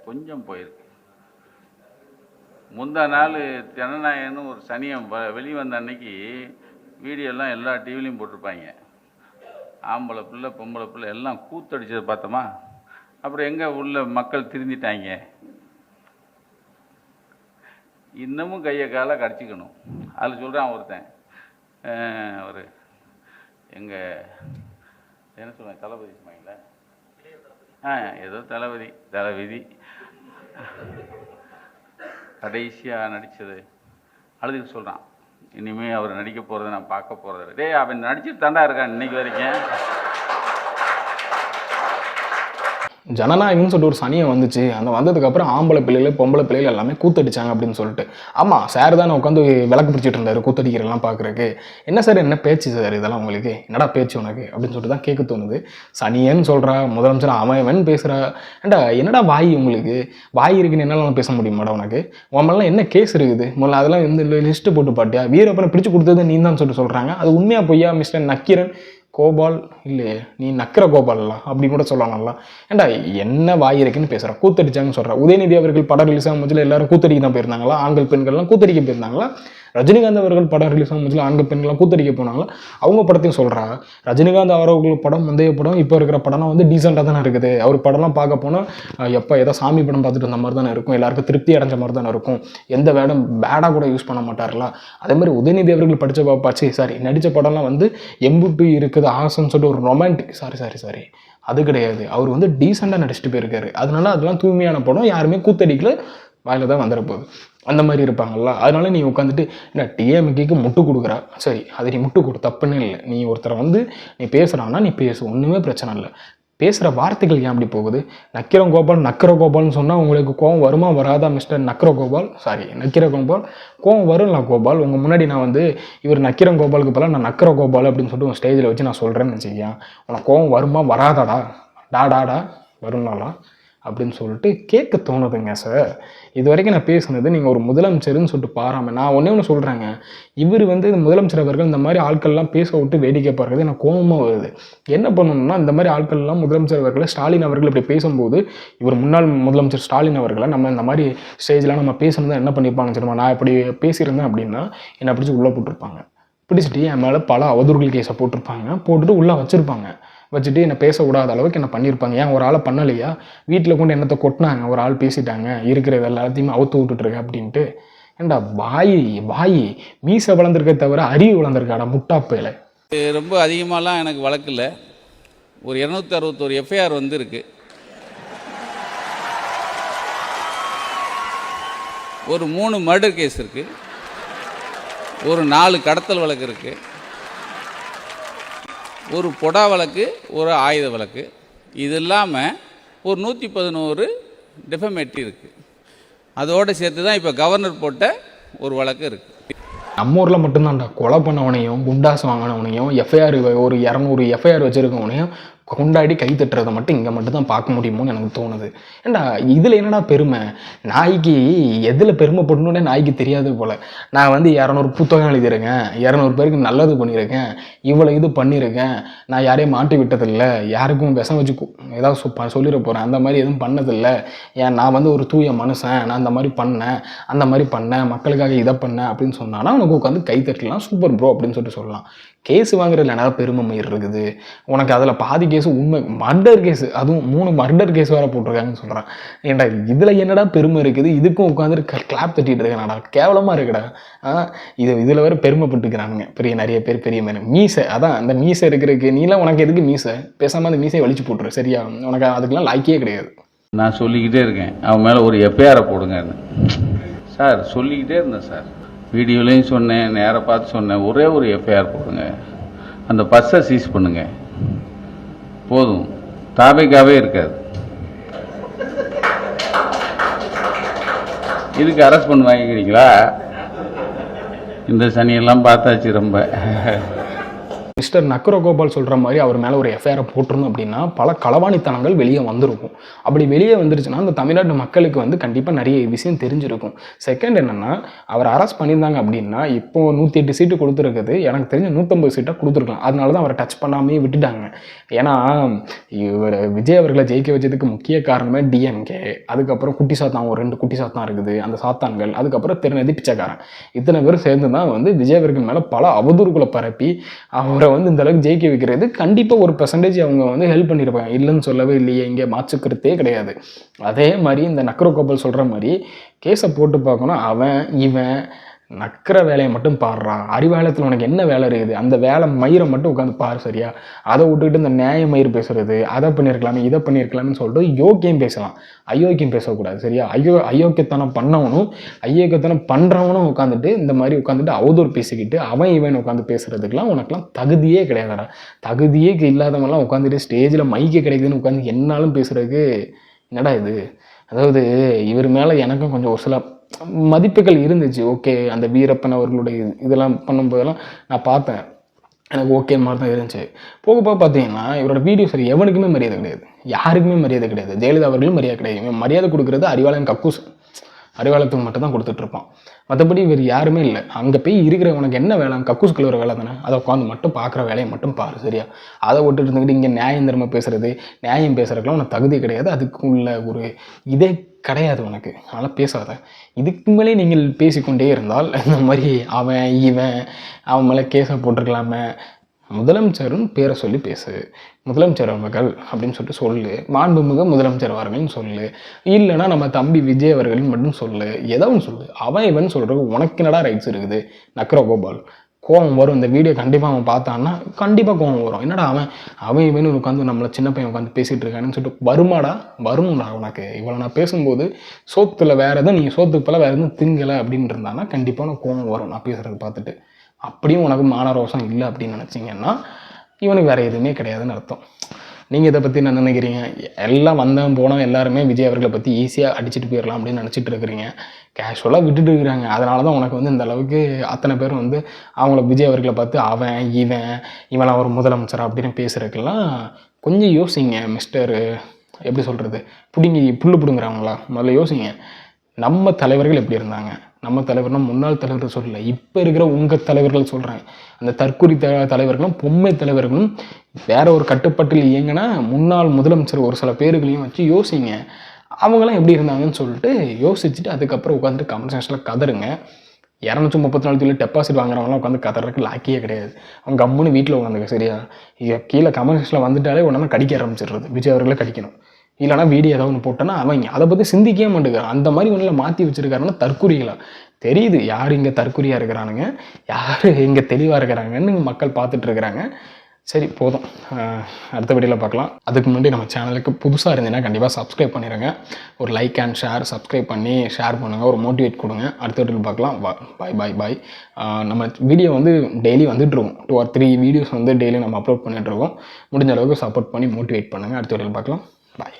கொஞ்சம் போயிருக்கு. முந்தா நாள் ஜனநாயகன்னு ஒரு சனியம் வெளிவந்த அன்னைக்கு வீடியோலாம் எல்லா டிவிலையும் போட்டிருப்பாங்க. ஆம்பளை பிள்ளை பொம்பளை பிள்ளை எல்லாம் கூத்தடிச்சதை பார்த்தோமா. அப்புறம் எங்கே உள்ள மக்கள் திருந்திட்டாங்க. இன்னமும் கையை காலை கடிச்சிக்கணும். அதில் சொல்கிறான் ஒருத்தன், ஒரு எங்கள் என்ன சொல்லுவாங்க, தளபதி சொன்னாங்களே, ஏதோ தளபதி கடைசியாக நடித்தது அழுதுக்கு சொல்கிறான், இனிமேல் அவர் நடிக்க போகிறத நான் பார்க்க போகிறது. டேய், அவன் நடிச்சுட்டு தாண்டா இருக்கான் இன்னைக்கு வரைக்கும். ஜனநாயகம்னு சொல்லிட்டு ஒரு சனியை வந்துச்சு. அந்த வந்ததுக்கப்புறம் ஆம்பளை பிள்ளைகள் பொம்பளை பிள்ளைகள் எல்லாமே கூத்தடிச்சாங்க அப்படின்னு சொல்லிட்டு. ஆமாம், சார் தானே உட்காந்து விளக்கு பிடிச்சிட்டு இருந்தார் கூத்தடிக்கிறதெல்லாம் பார்க்குறக்கு. என்ன சார், என்ன பேச்சு சார் இதெல்லாம் உங்களுக்கு, என்னடா பேச்சு உனக்கு அப்படின்னு சொல்லிட்டு தான் கேட்க தோணுது. சனியன்னு சொல்கிறா, முதலமைச்சர் அவன் பேசுகிறா. ஏண்டா என்னடா வாய் உங்களுக்கு, வாய் இருக்குன்னு என்னாலும் பேச முடியுமாடா உனக்கு? உங்களெல்லாம் என்ன கேஸ் இருக்குது முதல்ல, அதெல்லாம் இந்த லிஸ்ட்டு போட்டு பாட்டியா? வீரப்பனை பிடிச்சி கொடுத்தது நீ தான் சொல்லிட்டு சொல்கிறாங்க. அது உண்மையாக பொய்யா மிஸ்டர் நக்கீரன் கோபால்? இல்லையே, நீ நக்கிற கோபால்லாம் அப்படி கூட சொல்லலாம்ல. ஏண்டா என்ன வாய் இருக்குன்னு பேசுகிறா, கூத்தடிச்சாங்கன்னு சொல்கிறா. உதயநிதி அவர்கள் படம் ரிலீஸ் ஆகும் போது எல்லாரும் கூத்தடிக்க தான் போயிருந்தாங்களா? ஆண்கள் பெண்கள்லாம் கூத்தடிக்க போயிருந்தாங்களா? ரஜினிகாந்த் அவர்கள் படம் ரிலீஸ் ஆகும் போது ஆண்கள் பெண்கள்லாம் கூத்தடிக்க போனாங்களா? அவங்க படத்தையும் சொல்கிறா. ரஜினிகாந்த் அவர்கள் படம் முந்தைய படம் இப்போ இருக்கிற படம்லாம் வந்து டீசெண்டாக தானே இருக்குது. அவர் படம்லாம் பார்க்க போனால் எப்போ ஏதோ சாமி படம் பார்த்துட்டு வந்த மாதிரி தானே இருக்கும், எல்லாருக்கும் திருப்தி அடைஞ்ச மாதிரி தானே இருக்கும், எந்த வேடம் பேடாக கூட யூஸ் பண்ண மாட்டார்களா? அதே மாதிரி உதயநிதி அவர்கள் நடித்த படம்லாம் வந்து எம்புட்டு இருக்குது ஆசைன்னு சொல்லிட்டு ஒரு ரொமான்டிக் சாரி அது கிடையாது. அவர் வந்து டீசெண்டாக நடிச்சுட்டு போயிருக்காரு. அதெல்லாம் தூய்மையான படம், யாருமே கூத்தடிக்கல, வாயில தான் வந்துட போகுது. அந்த மாதிரி இருப்பாங்கல்ல. அதனால நீ உட்காந்துட்டு என்ன டிஎம்கேக்கு முட்டு கொடுக்குறா, சரி அது நீ முட்டு கொடு, தப்புன்னு இல்லை. நீ ஒருத்தரை வந்து நீ பேசுகிறான்னா நீ பேசு, ஒன்றுமே பிரச்சனை இல்லை. பேசுகிற வார்த்தைகள் ஏன் அப்படி போகுது? நக்கிர கோபால்னு சொன்னால் உங்களுக்கு கோவம் வருமா வராதா மிஸ்டர் நக்கிர கோபால்? கோவம் வரும்ல கோபால். உங்கள் முன்னாடி நான் வந்து இவர் நக்கிரன் கோபாலுக்கு பதிலாக நான் நக்கிர கோபால் அப்படின்னு சொல்லிட்டு உங்கள் ஸ்டேஜில் வச்சு நான் சொல்கிறேன்னு வச்சுக்கேன். உனக்கு கோவம் வருமா வராதாடா? டாடா வரும்னாலாம் அப்படின்னு சொல்லிட்டு கேட்க தோணுதுங்க சார். இது வரைக்கும் நான் பேசுனது நீங்கள் ஒரு முதலமைச்சர்னு சொல்லிட்டு பாராமல், நான் ஒன்று சொல்கிறேங்க, இவர் வந்து முதலமைச்சர் அவர்கள் இந்த மாதிரி ஆட்கள்லாம் பேச விட்டு வேடிக்கை பார்க்குறது எனக்கு கோபமாக வருது. என்ன பண்ணணும்னா, இந்த மாதிரி ஆட்கள்லாம் முதலமைச்சர் அவர்களை ஸ்டாலின் அவர்கள் இப்படி பேசும்போது, இவர் முன்னாள் முதலமைச்சர் ஸ்டாலின் அவர்களை நம்ம இந்த மாதிரி ஸ்டேஜ்லாம் நம்ம பேசணும் தான் என்ன பண்ணியிருப்பாங்க தெரியுமா? நான் இப்படி பேசியிருந்தேன் அப்படின்னா என்னை பிடிச்சி உள்ளே போட்டிருப்பாங்க. பிடிச்சிட்டு என் மேலே பல அவதூறுகள் கேஸை போட்டுட்டு உள்ளே வச்சுட்டு என்னை பேசக்கூடாத அளவுக்கு என்ன பண்ணியிருப்பாங்க. ஏன் ஒரு ஆளை பண்ணலையா? வீட்டில் கொண்டு என்னத்தை கொட்டினாங்க, ஒரு ஆள் பேசிட்டாங்க, இருக்கிற எல்லாத்தையுமே அவுத்து விட்டுட்டுருக்கேன் அப்படின்ட்டு. ஏண்டா வாய் மீசை வளர்ந்துருக்க தவிர அறிவு வளர்ந்துருக்காடா முட்டாப்பையில். ரொம்ப அதிகமாகலாம் எனக்கு வழக்கு இல்லை. ஒரு 261 எஃப்ஐஆர் வந்து இருக்கு. ஒரு 3 மர்டர் கேஸ் இருக்குது, ஒரு 4 கடத்தல் வழக்கு இருக்குது, ஒரு பொடா வழக்கு, ஒரு ஆயுத வழக்கு. இது இல்லாமல் ஒரு 111 டிஃபமேட்ரி இருக்குது. அதோடு சேர்த்து தான் இப்போ கவர்னர் போட்ட ஒரு வழக்கு இருக்குது. நம்ம ஊரில் மட்டும்தான்டா கொலை பண்ணவனையும் குண்டாசு வாங்கினவனையும் எஃப்ஐஆர் ஒரு 200 எஃப்ஐஆர் வச்சுருக்கவனையும் கொண்டாடி கை தட்டுறதை மட்டும் இங்கே மட்டும் தான் பார்க்க முடியுமோன்னு எனக்கு தோணுது. ஏண்டா இதில் என்னடா பெருமை? நாய்க்கு எதில் பெருமைப்படணுன்னே நாய்க்கு தெரியாது போல். நான் வந்து 200 புத்தகம் எழுதியிருக்கேன், 200 பேருக்கு நல்லது பண்ணியிருக்கேன், இவ்வளோ இது பண்ணியிருக்கேன், நான் யாரையும் மாட்டி விட்டதில்லை, யாருக்கும் விஷம் வச்சு ஏதாவது சொல்லிட போகிறேன், அந்த மாதிரி எதுவும் பண்ணதில்லை, நான் வந்து ஒரு தூய மனுஷன், நான் அந்த மாதிரி பண்ணேன் மக்களுக்காக இதை பண்ணேன் அப்படின்னு சொன்னான்னா உனக்கு உட்காந்து கை தட்டலாம், சூப்பர் ப்ரோ அப்படின்னு சொல்லிட்டு சொல்லலாம். கேஸு வாங்குறதுல என்ன பெருமை மயிர் இருக்குது உனக்கு? அதில் பாதி கேஸு உண்மை மர்டர் கேஸு, அதுவும் 3 மர்டர் கேஸ் வேறு போட்டிருக்காங்கன்னு சொல்கிறேன். ஏன்டா இதில் என்னடா பெருமை இருக்குது? இதுக்கும் உட்காந்துட்டு கிளாப் தட்டிகிட்டு இருக்கேன்டா, கேவலமாக இருக்குடா. இதில் வேறு பெருமைப்பட்டுக்கிறானுங்க நிறைய பேர் பெரிய மீசை. அதான் அந்த மீசை இருக்கிறதுக்கு நீலாம் உனக்கு எதுக்கு மீசை? பேசாமல் அந்த மீசையை வலிச்சு போட்டுரு, சரியா? உனக்கு அதுக்கெல்லாம் லாய்க்கே கிடையாது. நான் சொல்லிக்கிட்டே இருக்கேன், அவன் மேலே ஒரு எஃப்ஐஆரை போடுங்கன்னு. சார் சொல்லிக்கிட்டே இருந்தேன் சார், வீடியோலையும் சொன்னேன், நேராக பார்த்து சொன்னேன், ஒரே ஒரு எஃப்ஐஆர் போடுங்க, அந்த பஸ்ஸை சீஸ் பண்ணுங்க, போதும், டாபிக்காகவே இருக்காது. இதுக்கு அரெஸ்ட் பண்ணி வாங்கிக்கிறீங்களா? இந்த சனியெல்லாம் பார்த்தாச்சு ரொம்ப. மிஸ்டர் நக்கரகோபால் சொல்கிற மாதிரி அவர் மேலே ஒரு எஃப்ஐஆரை போட்டிருந்தோம் அப்படின்னா பல களவாணித்தனங்கள் வெளியே வந்திருக்கும். அப்படி வெளியே வந்துருச்சுன்னா அந்த தமிழ்நாட்டு மக்களுக்கு வந்து கண்டிப்பாக நிறைய விஷயம் தெரிஞ்சிருக்கும். செகண்ட் என்னென்னா, அவர் அரெஸ்ட் பண்ணியிருந்தாங்க அப்படின்னா இப்போ 108 சீட்டு கொடுத்துருக்குது, எனக்கு தெரிஞ்ச 150 சீட்டாக கொடுத்துருக்கலாம். அதனால தான் அவரை டச் பண்ணாமே விட்டுட்டாங்க. ஏன்னா இவர் விஜய் அவர்களை ஜெயிக்க வச்சதுக்கு முக்கிய காரணமே டிஎம்கே, அதுக்கப்புறம் குட்டி சாத்தான், ஒரு 2 குட்டி சாத்தான் இருக்குது, அந்த சாத்தான்கள், அதுக்கப்புறம் திருநதி பிச்சைக்காரன், இத்தனை பேர் சேர்ந்து தான் வந்து விஜய் அவர்கள் மேலே பல அவதூறுகளை பரப்பி அவரை வந்து இந்த அளவுக்கு ஜெயிக்க வைக்கிறது. கண்டிப்பாக ஒரு பெர்சன்டேஜ் அவங்க வந்து ஹெல்ப் பண்ணியிருப்பாங்க, இல்லைன்னு சொல்லவே இல்லையே, இங்கே மாற்றுக்கிறதே கிடையாது. அதே மாதிரி இந்த நக்கரகோபால் சொல்கிற மாதிரி கேஸை போட்டு பார்க்கணும், அவன் இவன் நக்கிற வேலையை மட்டும் பாடுறா, அறிவாலயத்தில் உனக்கு என்ன வேலை இருக்குது, அந்த வேலை மயிரை மட்டும் உட்காந்து பாரு சரியா. அதை விட்டுக்கிட்டு இந்த நியாய மயிர் பேசுறது, அதை பண்ணியிருக்கலாமே இதை பண்ணியிருக்கலாம்னு சொல்லிட்டு யோக்கியம் பேசலாம், அயோக்கியம் பேசக்கூடாது சரியா. அயோக்கியத்தனம் பண்ணவனும் அயோக்கியத்தனம் பண்ணுறவனும் உட்காந்துட்டு இந்த மாதிரி உட்காந்துட்டு அவதூறு பேசிக்கிட்டு அவன் இவன் உட்காந்து பேசுறதுக்கெலாம் உனக்குலாம் தகுதியே கிடையாதுடா. தகுதியே இல்லாதவங்கலாம் உட்காந்துட்டு ஸ்டேஜில் மைக்கு கிடைக்குதுன்னு உட்காந்து என்னாலும் பேசுறதுக்கு என்னடா இது. அதாவது இவர் மேலே எனக்கும் கொஞ்சம் ஒரு சில மதிப்புகள் இருந்துச்சு. ஓகே, அந்த வீரப்பன் அவர்களுடைய இதெல்லாம் பண்ணும்போதெல்லாம் நான் பார்த்தேன், எனக்கு ஓகே மாதிரி தான் இருந்துச்சு. போக போக பார்த்தீங்கன்னா இவரோட வீடியோ சரி எவனுக்குமே மரியாதை கிடையாது, யாருக்குமே மரியாதை கிடையாது. ஜெயலலிதா அவர்களும் மரியாதை கிடையாது. மரியாதை கொடுக்குறது அறிவாலயம் கக்கூஸ், அறிவாலயத்துக்கு மட்டும் தான் கொடுத்துட்ருப்பான். மற்றபடி இவர் யாருமே இல்லை. அங்கே போய் இருக்கிற உனக்கு என்ன வேலை, கக்கூஸ் கழுவுற வேலை தானே, அதை உட்காந்து மட்டும் பார்க்குற வேலையை மட்டும் பாரு சரியா. அதை விட்டுட்டு இருந்துக்கிட்டு இங்கே நியாயம் தர்ம பேசுறது, நியாயம் பேசுறதுக்கெலாம் உனக்கு தகுதி கிடையாது, அதுக்கு உள்ள ஒரு இதே கிடையாது உனக்கு, அதனால் பேசாத. இதுக்கு மேலே நீங்கள் பேசிக்கொண்டே இருந்தால் இந்த மாதிரி அவன் மேலே கேஸை போட்டிருக்கலாமே. முதலமைச்சரும் பேரை சொல்லி பேசு, முதலமைச்சர் அவர்கள் அப்படின்னு சொல்லிட்டு சொல்லு, மாண்புமிகு முதலமைச்சர் அவர்கள்னு சொல்லு, இல்லைன்னா நம்ம தம்பி விஜய் அவர்கள் மட்டும் சொல்லு, ஏதோ ஒன்று சொல்லு. இவன் சொல்கிறது உனக்கு என்னடா ரைட்ஸ் இருக்குது நக்கரகோபால். கோவம் வரும், இந்த வீடியோ கண்டிப்பாக அவன் பார்த்தான்னா கண்டிப்பாக கோவம் வரும். என்னடா அவன் இவனு உட்காந்து நம்மளை சின்ன பையன் உட்காந்து பேசிகிட்டு இருக்கான்னு சொல்லிட்டு வருமாடா உனக்கு. இவ்வளோ நான் பேசும்போது சோத்துல வேறு எதுவும் நீங்கள் சோத்துக்கு போல வேறு எதுவும் திங்கலை அப்படின்னு இருந்தானா கண்டிப்பாக உனக்கு கோவம் வரும் நான் பேசுகிறத பார்த்துட்டு. அப்படியும் உனக்கு மானரோசம் இல்லை அப்படின்னு நினச்சிங்கன்னா இவனுக்கு வேறு எதுவுமே கிடையாதுன்னு அர்த்தம். நீங்கள் இதை பற்றி என்ன நினைக்கிறீங்க? எல்லாம் வந்தவன் போனவன் எல்லாருமே விஜய் அவர்களை பற்றி ஈஸியாக அடிச்சுட்டு போயிடலாம் அப்படின்னு நினச்சிட்டு இருக்கிறீங்க, கேஷுவலாக விட்டுட்டு இருக்கிறாங்க. அதனால தான் உனக்கு வந்து இந்த அளவுக்கு அத்தனை பேரும் வந்து அவங்கள விஜய் அவர்களை பார்த்து இவெல்லாம் ஒரு முதலமைச்சர் அப்படின்னு பேசுகிறதுக்கெல்லாம் கொஞ்சம் யோசிங்க மிஸ்டர். எப்படி சொல்கிறது, புல்லு பிடுங்குறாங்களா, முதல்ல யோசிங்க. நம்ம தலைவர்கள் எப்படி இருந்தாங்க, நம்ம தலைவர்னா முன்னாள் தலைவர்கள் சொல்லலை, இப்போ இருக்கிற உங்கள் தலைவர்கள் சொல்கிறேன். அந்த தற்கொலை தலைவர்களும் பொம்மை தலைவர்களும் வேற ஒரு கட்டுப்பாட்டில் இயங்கினா முன்னாள் முதலமைச்சர் ஒரு சில பேர்களையும் வச்சு யோசிங்க, அவங்களாம் எப்படி இருந்தாங்கன்னு சொல்லிட்டு யோசிச்சுட்டு அதுக்கப்புறம் உட்காந்துட்டு கமெண்ட் செக்ஷனில் கதருங்க. 234 டெபாசிட் வாங்குறவங்களாம் உட்காந்து கதறதுக்கு லாக்கியே கிடையாது. அவங்க கம்முன்னு வீட்டில் உட்காந்துக்க சரியா. கீழே கமெண்ட் செக்ஷனில் வந்துட்டாலே உடனே கடிக்க ஆரம்பிச்சிடுறது, விஜய் அவர்களை கடிக்கணும். இல்லைனா வீடியோ ஏதாவது ஒன்று போட்டோன்னா அவங்க அதை பற்றி சிந்திக்கவே மாட்டேங்கிறான். அந்த மாதிரி ஒன்றில் மாற்றி வச்சுருக்காருன்னா தற்கொலைகளா தெரியுது யார் இங்கே தற்கொலையாக இருக்கிறானுங்க, யார் இங்கே தெளிவாக இருக்கிறாங்கன்னு மக்கள் பார்த்துட்ருக்குறாங்க. சரி போதும், அடுத்த வீடியோவில் பார்க்கலாம். அதுக்கு முன்னாடி நம்ம சேனலுக்கு புதுசாக இருந்தீங்கன்னா கண்டிப்பாக சப்ஸ்கிரைப் பண்ணிடுங்க. ஒரு லைக் அண்ட் ஷேர், சப்ஸ்கிரைப் பண்ணி ஷேர் பண்ணுங்கள், ஒரு மோட்டிவேட் கொடுங்க. அடுத்த வீடியோவில் பார்க்கலாம். பாய். நம்ம வீடியோ வந்து டெய்லி வந்துட்டுருக்கோம், 2 or 3 வீடியோஸ் வந்து டெய்லி நம்ம அப்லோட் பண்ணிகிட்ருக்கோம். முடிஞ்ச அளவுக்கு சப்போர்ட் பண்ணி மோட்டிவேட் பண்ணுங்கள். அடுத்த வீடியோவில் பார்க்கலாம். பாய்.